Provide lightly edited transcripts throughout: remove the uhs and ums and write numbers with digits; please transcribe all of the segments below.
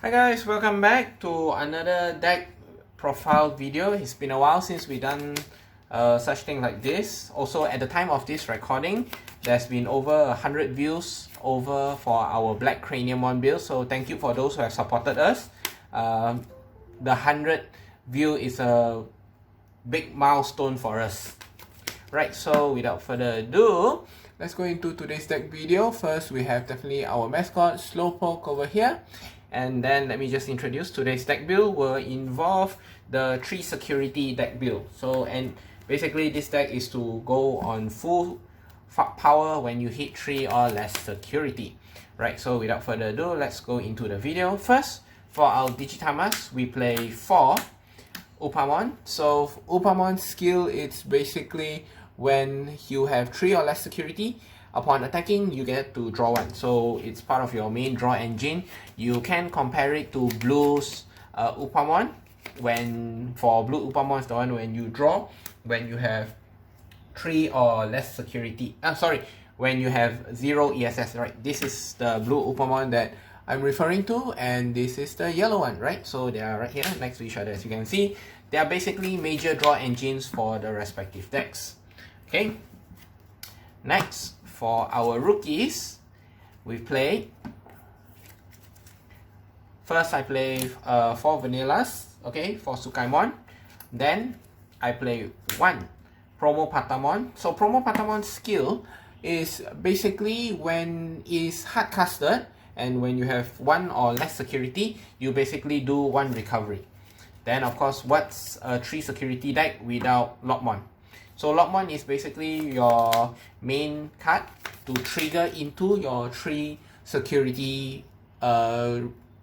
Hi guys, welcome back to another deck profile video. It's been a while since we done such thing like this. Also, at the time of this recording, there's been over 100 views over for our Black Cranium 1 build. So thank you for those who have supported us. The 100 view is a big milestone for us. Right, so without further ado, let's go into today's deck video. First, we have definitely our mascot, Slowpoke, over here. And then let me just introduce today's deck build. Will involve the 3 security deck build. So, and basically this deck is to go on full power when you hit 3 or less security. Right, so without further ado, let's go into the video. First, for our Digitamas, we play 4 Upamon. So Upamon's skill is basically when you have 3 or less security, upon attacking, you get to draw 1. So it's part of your main draw engine. You can compare it to Blue's Upamon. When for Blue Upamon is the one when you draw, when you have 3 or less security. When you have 0 ESS, right? This is the Blue Upamon that I'm referring to, and this is the yellow one, right? So they are right here next to each other. As you can see, they are basically major draw engines for the respective decks. Okay. Next, for our rookies, we play. First, I play 4 vanillas, okay, for Sukaimon. Then, I play 1 Promo Patamon. So, Promo Patamon's skill is basically when it's hard casted, and when you have 1 or less security, you basically do 1 recovery. Then, of course, what's a 3 security deck without Lockmon? So Lockmon is basically your main card to trigger into your 3 security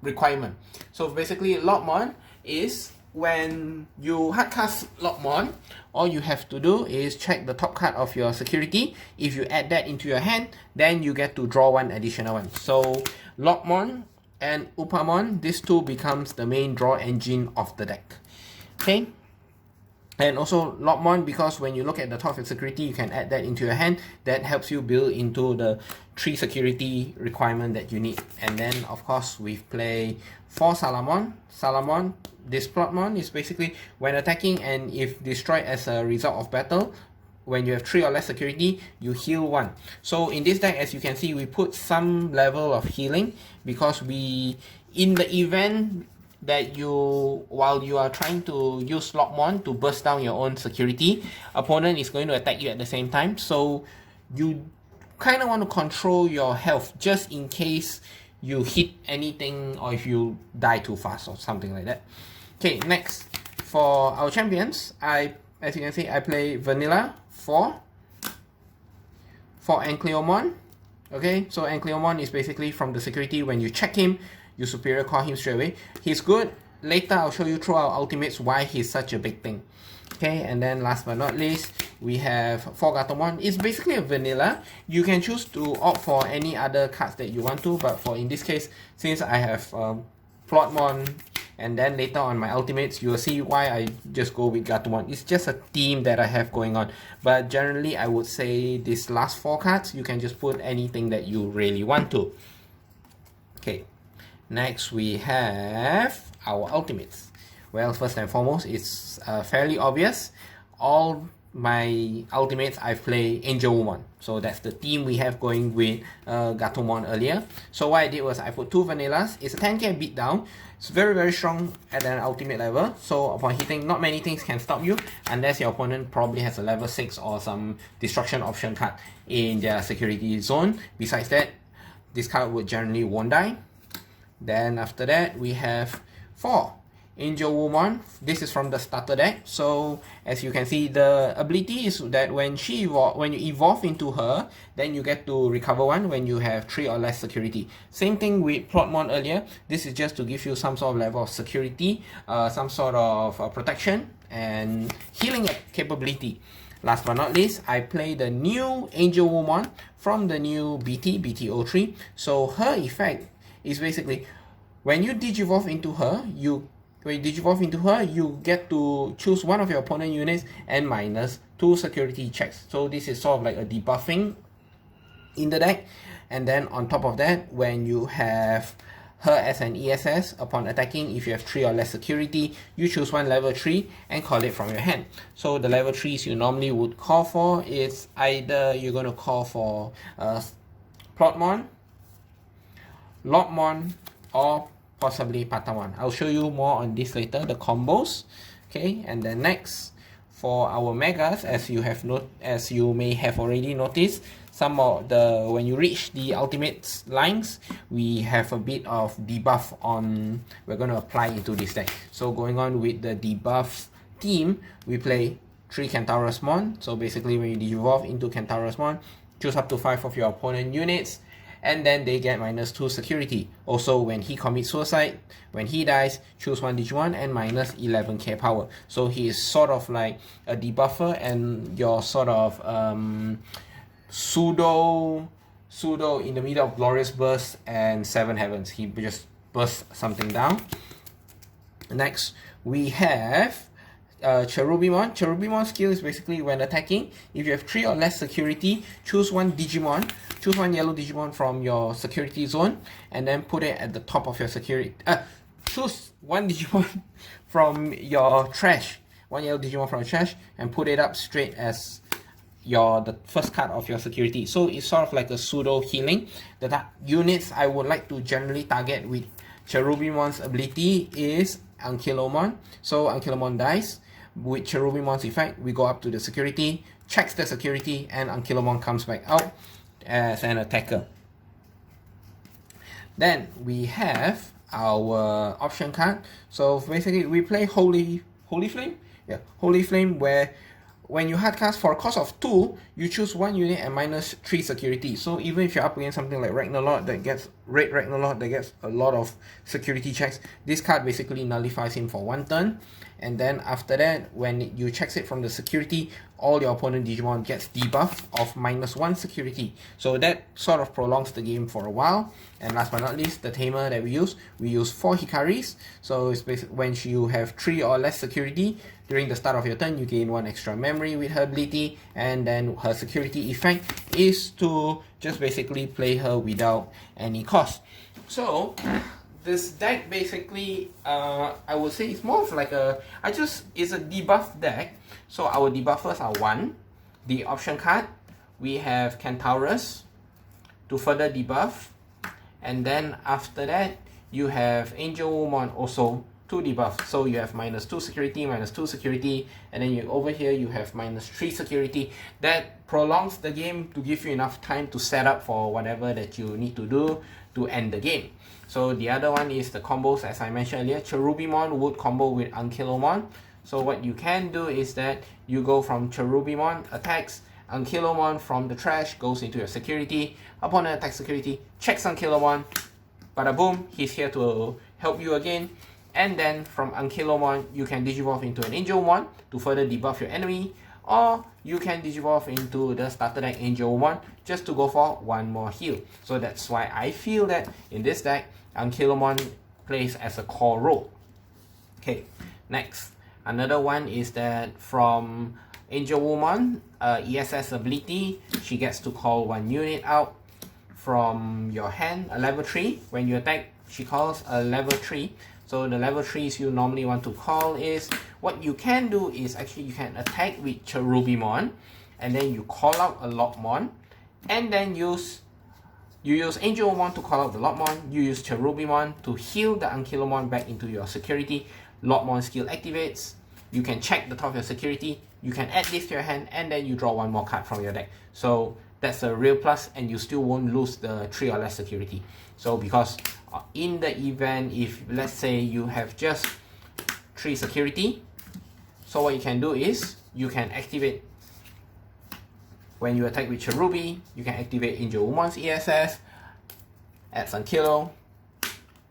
requirement. So basically Lockmon is when you hardcast Lockmon, all you have to do is check the top card of your security. If you add that into your hand, then you get to draw 1 additional one. So Lockmon and Upamon, these 2 becomes the main draw engine of the deck. Okay. And also Lockmon, because when you look at the top of security, you can add that into your hand. That helps you build into the 3 security requirement that you need. And then of course we play 4 Salamon. Salamon, this Plotmon is basically when attacking and if destroyed as a result of battle, when you have 3 or less security, you heal 1. So in this deck, as you can see, we put some level of healing because we, in the event that while you are trying to use Lockmon to burst down your own security, opponent is going to attack you at the same time. So you kind of want to control your health just in case you hit anything or if you die too fast or something like that. Okay, next for our champions, as you can see, I play Vanilla for Ancleomon. Okay, so Ancleomon is basically from the security when you check him, you superior call him straight away. He's good. Later I'll show you through our ultimates why he's such a big thing. Okay, and then last but not least, we have 4 Gatomon. It's basically a vanilla. You can choose to opt for any other cards that you want to, but for in this case, since I have Plotmon, and then later on my ultimates, you will see why I just go with Gatomon. It's just a theme that I have going on. But generally, I would say these last 4 cards, you can just put anything that you really want to. Okay. Next, we have our ultimates. Well, first and foremost, it's fairly obvious. All my ultimates, I play Angel Woman. So that's the theme we have going with Gatomon earlier. So what I did was I put 2 vanillas. It's a 10k beatdown. It's very, very strong at an ultimate level. So upon hitting, not many things can stop you unless your opponent probably has a level 6 or some destruction option card in their security zone. Besides that, this card would generally won't die. Then after that, we have 4 Angel Woman. This is from the starter deck. So as you can see, the ability is that when you evolve into her, then you get to recover 1 when you have 3 or less security. Same thing with Plotmon earlier. This is just to give you some sort of level of security, some sort of protection and healing capability. Last but not least, I play the new Angel Woman from the new BT03. So her effect is basically when you digivolve into her, you get to choose one of your opponent units and minus 2 security checks. So this is sort of like a debuffing in the deck. And then on top of that, when you have her as an ESS. Upon attacking, if you have 3 or less security, you choose one level 3 and call it from your hand. So the level 3s you normally would call for is either you're going to call for Plotmon, Lopmon, or possibly Patamon. I'll show you more on this later, the combos. Okay, and then next for our megas, as you may have already noticed, some of the when you reach the ultimate lines, we have a bit of debuff on we're going to apply into this deck. So going on with the debuff team, we play 3 Kentaurusmon. So basically when you evolve into Kentaurusmon, choose up to 5 of your opponent units, and then they get -2 security. Also, when he commits suicide, when he dies, choose one Digimon and minus 11k power. So he is sort of like a debuffer and your sort of pseudo in the middle of Glorious Burst and 7 Heavens. He just bursts something down. Next, we have Cherubimon. Cherubimon's skill is basically when attacking, if you have 3 or less security, choose one Digimon, choose one yellow Digimon from your security zone, and then put it at the top of your security. Choose one Digimon from your trash, one yellow Digimon from your trash, and put it up straight as the first card of your security. So it's sort of like a pseudo healing. The units I would like to generally target with Cherubimon's ability is Ankylomon. So Ankylomon dies. With Cherubimon's effect, we go up to the security, checks the security, and Ankylomon comes back out as an attacker. Then we have our option card. So basically we play Holy Flame. Yeah, Holy Flame, where when you hardcast for a cost of 2, you choose one unit and -3 security. So even if you're up against something like Ragnarlord that gets Red Ragnarlord that gets a lot of security checks, this card basically nullifies him for 1 turn. And then after that, when you checks it from the security, all your opponent Digimon gets debuff of -1 security. So that sort of prolongs the game for a while. And last but not least, the tamer that we use 4 Hikaris. So it's basically when you have 3 or less security, during the start of your turn, you gain 1 extra memory with her ability, and then her security effect is to just basically play her without any cost. So this deck basically, I would say it's more of like it's a debuff deck. So our debuffers are 1, the option card, we have Kentaurus to further debuff, and then after that, you have Angel Woman also to debuff. So you have -2 security, -2 security, and then over here you have -3 security. That prolongs the game to give you enough time to set up for whatever that you need to do to end the game. So the other one is the combos, as I mentioned earlier. Cherubimon would combo with Ankylomon. So what you can do is that you go from Cherubimon attacks, Ankylomon from the trash goes into your security, opponent attacks security, checks Ankylomon, bada boom, he's here to help you again. And then from Ankylomon, you can Digivolve into an Angelmon to further debuff your enemy, or you can Digivolve into the starter deck Angelmon just to go for 1 more heal. So that's why I feel that in this deck, Ankylomon plays as a core role. Okay, next. Another one is that from Angel Woman, ESS ability, she gets to call 1 unit out from your hand, a level 3. When you attack, she calls a level 3. So the level 3s you normally want to call is, what you can do is actually you can attack with Cherubimon, and then you call out a Lopmon, and then you use Angel Woman to call out the Lopmon, you use Cherubimon to heal the Ankylomon back into your security. Lopmon skill activates, you can check the top of your security, you can add this to your hand, and then you draw 1 more card from your deck. So that's a real plus, and you still won't lose the 3 or less security. So because in the event, if let's say you have just 3 security, so what you can do is you can activate, when you attack with Cherubi, you can activate Angel Woman's ESS, add some Kilo,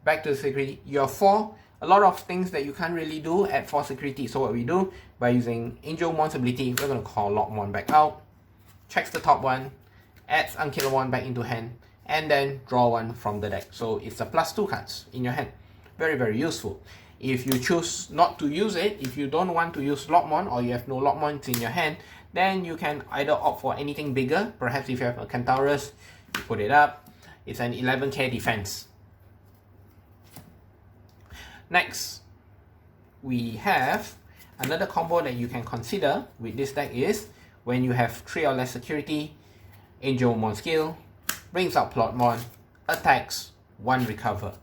back to the security. You have 4. A lot of things that you can't really do at 4 security. So what we do, by using Angel Woman's ability, we're going to call Lopmon back out, checks the top one, adds Ankylomon back into hand, and then draw 1 from the deck. So it's a +2 cards in your hand. Very, very useful. If you choose not to use it, if you don't want to use Lopmon, or you have no Lopmons in your hand, then you can either opt for anything bigger. Perhaps if you have a Kentaurus, you put it up. It's an 11k defense. Next, we have another combo that you can consider with this deck is when you have 3 or less security, Angelmon skill, brings out Plotmon, attacks, 1 recover.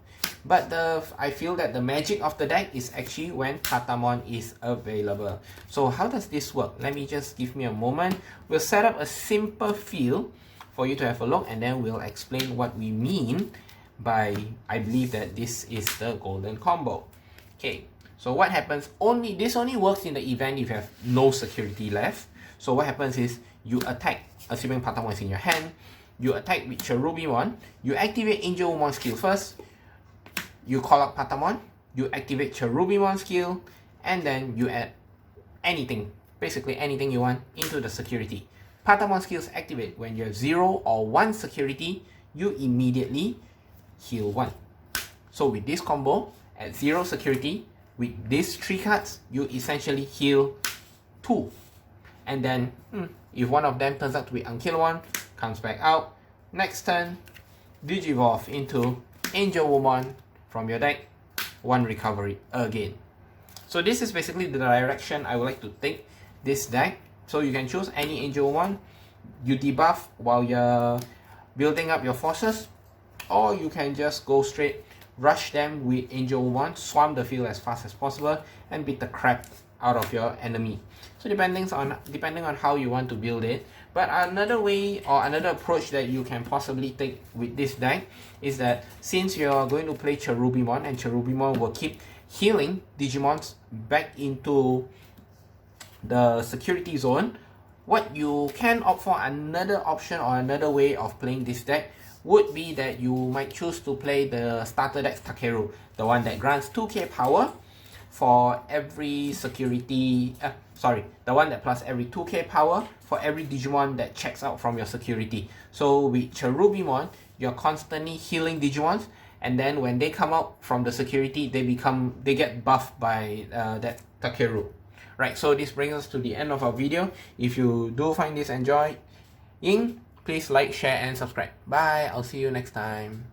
But I feel that the magic of the deck is actually when Patamon is available. So how does this work? Let me just give me a moment. We'll set up a simple field for you to have a look, and then we'll explain what we mean by, I believe that this is the golden combo. Okay, so what happens, this only works in the event if you have no security left. So what happens is you attack, assuming Patamon is in your hand, you attack with Cherubimon, you activate Angelmon skill first, you call up Patamon, you activate Cherubimon skill, and then you add anything, basically anything you want, into the security. Patamon skills activate when you have 0 or 1 security, you immediately heal 1. So with this combo, at 0 security, with these 3 cards, you essentially heal 2. And then, if one of them turns out to be Unkillable, comes back out, next turn, Digivolve into Angelwoman from your deck, 1 recovery again. So this is basically the direction I would like to take this deck. So you can choose any Angelwoman, you debuff while you're building up your forces, or you can just go straight, rush them with Angelwoman, swarm the field as fast as possible, and beat the crap out of your enemy. So depending on how you want to build it. But another way or another approach that you can possibly take with this deck is that since you're going to play Cherubimon, and Cherubimon will keep healing Digimons back into the security zone, what you can opt for, another option or another way of playing this deck would be that you might choose to play the starter deck Takeru, the one that grants 2k power for every security, the one that plus every 2k power for every Digimon that checks out from your security. So with Cherubimon, you're constantly healing Digimons, and then when they come out from the security, they get buffed by that Takeru. Right, so this brings us to the end of our video. If you do find this enjoying, please like, share, and subscribe. Bye, I'll see you next time.